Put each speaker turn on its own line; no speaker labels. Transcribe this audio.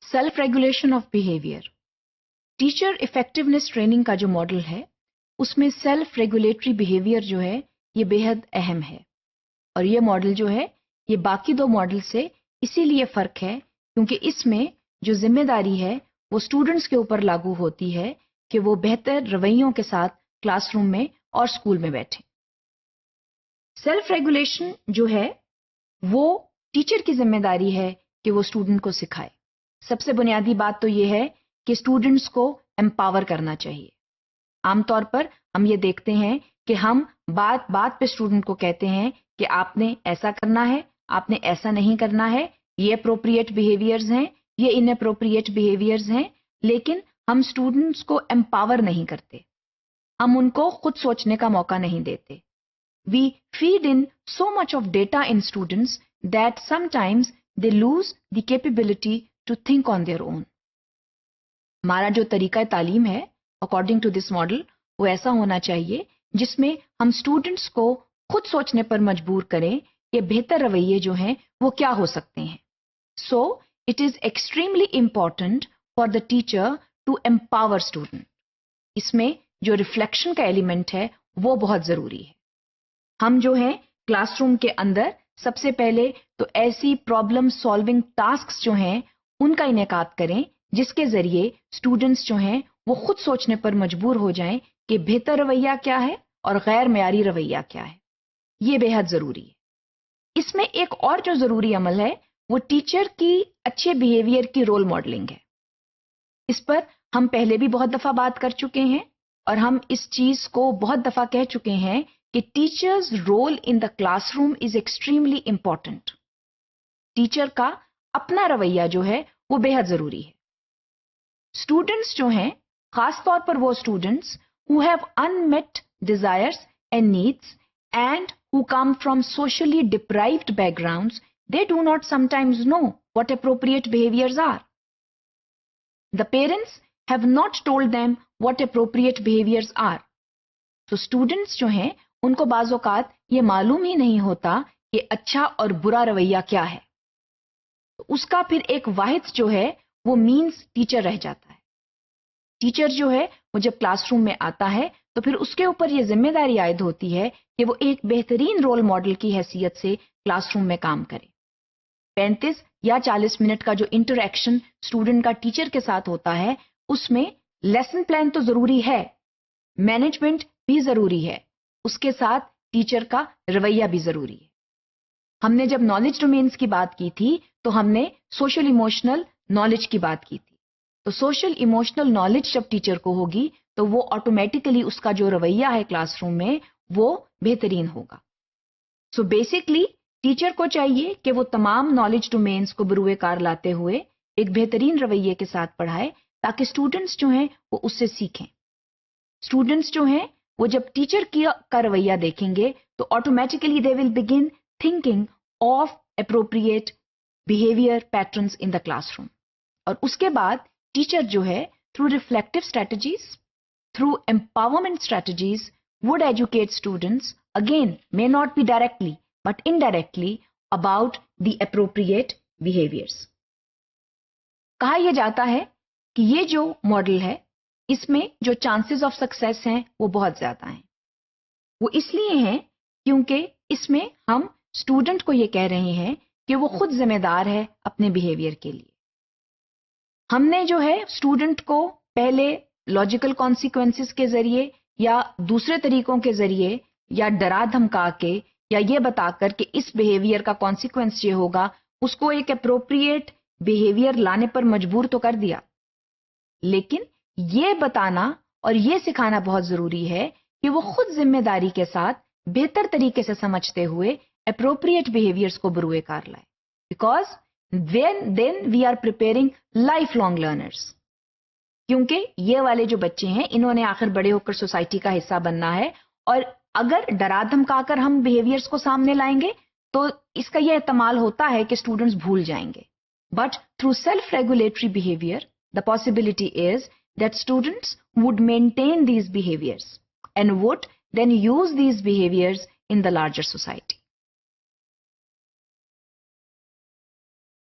Self regulation of behaviour. Teacher effectiveness training का जो model है उसमें सेल्फ रेगुलेटरी बिहेवियर जो है ये बेहद अहम है, और ये मॉडल जो है ये बाकी दो मॉडल से इसीलिए फर्क है क्योंकि इसमें जो जिम्मेदारी है वो स्टूडेंट्स के ऊपर लागू होती है कि वो बेहतर रवैयों के साथ क्लासरूम में और स्कूल में बैठें। सेल्फ रेगुलेशन जो है वो टीचर की जिम्मेदारी है कि वो स्टूडेंट को सिखाए। सबसे बुनियादी बात तो ये है कि स्टूडेंट्स को एम्पावर करना चाहिए। आमतौर पर हम ये देखते हैं कि हम बात बात पे स्टूडेंट को कहते हैं कि आपने ऐसा करना है, आपने ऐसा नहीं करना है, ये अप्रोप्रिएट बिहेवियर्स हैं, ये इनअप्रोप्रिएट बिहेवियर्स हैं, लेकिन हम स्टूडेंट्स को एम्पावर नहीं करते, हम उनको खुद सोचने का मौका नहीं देते। We feed in so much of data in students that sometimes they lose the capability to think on their own. हमारा जो तरीका तालीम है अकॉर्डिंग टू दिस मॉडल वो ऐसा होना चाहिए जिसमें हम स्टूडेंट्स को खुद सोचने पर मजबूर करें कि बेहतर रवैये जो हैं वो क्या हो सकते हैं। So it is extremely important for the teacher to empower student. इसमें जो रिफ्लेक्शन का एलिमेंट है वो बहुत जरूरी है। हम जो हैं क्लासरूम के अंदर सबसे पहले तो ऐसी प्रॉब्लम सॉल्विंग टास्क्स जो हैं उनका इनेकाद करें जिसके जरिए स्टूडेंट्स जो हैं वो खुद सोचने पर मजबूर हो जाएं कि बेहतर रवैया क्या है और गैर मेयारी रवैया क्या है। ये बेहद जरूरी है। इसमें एक और जो जरूरी अमल है वो टीचर की अच्छे बिहेवियर की रोल मॉडलिंग है। इस पर हम पहले भी बहुत दफा बात कर चुके हैं और हम इस चीज को बहुत दफा कह चुके हैं कि teachers role in the classroom is extremely important. Teacher का अपना रवैया जो है वो बेहद जरूरी है। स्टूडेंट्स जो हैं, खास तौर पर वो students who have unmet desires and needs and who come from socially deprived backgrounds, they do not sometimes know what appropriate behaviors are. The parents have not told them what appropriate behaviors are. So students जो हैं उनको बाज़ औक़ात ये मालूम ही नहीं होता कि अच्छा और बुरा रवैया क्या है। तो उसका फिर एक वाहिद जो है वो मीन्स टीचर रह जाता है। टीचर जो है वो जब क्लासरूम में आता है तो फिर उसके ऊपर ये जिम्मेदारी आयद होती है कि वो एक बेहतरीन रोल मॉडल की हैसियत से क्लासरूम में काम करे। 35 या 40 मिनट का जो इंटरैक्शन स्टूडेंट का टीचर के साथ होता है उसमें लेसन प्लान तो जरूरी है, मैनेजमेंट भी जरूरी है, उसके साथ टीचर का रवैया भी जरूरी है। हमने जब नॉलेज डोमेन्स की बात की थी तो हमने सोशल इमोशनल नॉलेज की बात की थी। तो सोशल इमोशनल नॉलेज जब टीचर को होगी तो वो ऑटोमेटिकली उसका जो रवैया है क्लासरूम में वो बेहतरीन होगा। सो बेसिकली टीचर को चाहिए कि वो तमाम नॉलेज डोमेन्स को बरूए कार लाते हुए एक बेहतरीन रवैये के साथ पढ़ाए ताकि स्टूडेंट्स जो हैं वो उससे सीखें। स्टूडेंट्स जो हैं वो जब टीचर का रवैया देखेंगे तो automatically they will begin thinking of appropriate behaviour patterns in the classroom. और उसके बाद टीचर जो है through reflective strategies, through empowerment strategies would educate students, again may not be directly but indirectly, about the appropriate behaviors. कहा यह जाता है कि ये जो मॉडल है इसमें जो चांसेस ऑफ सक्सेस हैं वो बहुत ज्यादा हैं। वो इसलिए हैं क्योंकि इसमें हम स्टूडेंट को ये कह रहे हैं कि वो खुद जिम्मेदार है अपने बिहेवियर के लिए। हमने जो है स्टूडेंट को पहले लॉजिकल कॉन्सिक्वेंसेस के जरिए या दूसरे तरीकों के जरिए या डरा धमका के या ये बताकर कि इस बिहेवियर का कॉन्सिक्वेंस ये होगा, उसको एक अप्रोप्रिएट बिहेवियर लाने पर मजबूर तो कर दिया, लेकिन ये बताना और ये सिखाना बहुत जरूरी है कि वो खुद जिम्मेदारी के साथ बेहतर तरीके से समझते हुए अप्रोप्रिएट बिहेवियर्स को बरूए कार लाए। Because then we are preparing life long learners. क्योंकि ये वाले जो बच्चे हैं इन्होंने आखिर बड़े होकर सोसाइटी का हिस्सा बनना है, और अगर डरा धमकाकर हम बिहेवियर्स को सामने लाएंगे तो इसका यह एहतमाल होता है कि स्टूडेंट्स भूल जाएंगे। But through self regulatory behaviour the possibility is that students would maintain these behaviours and would then use these behaviours in the larger society.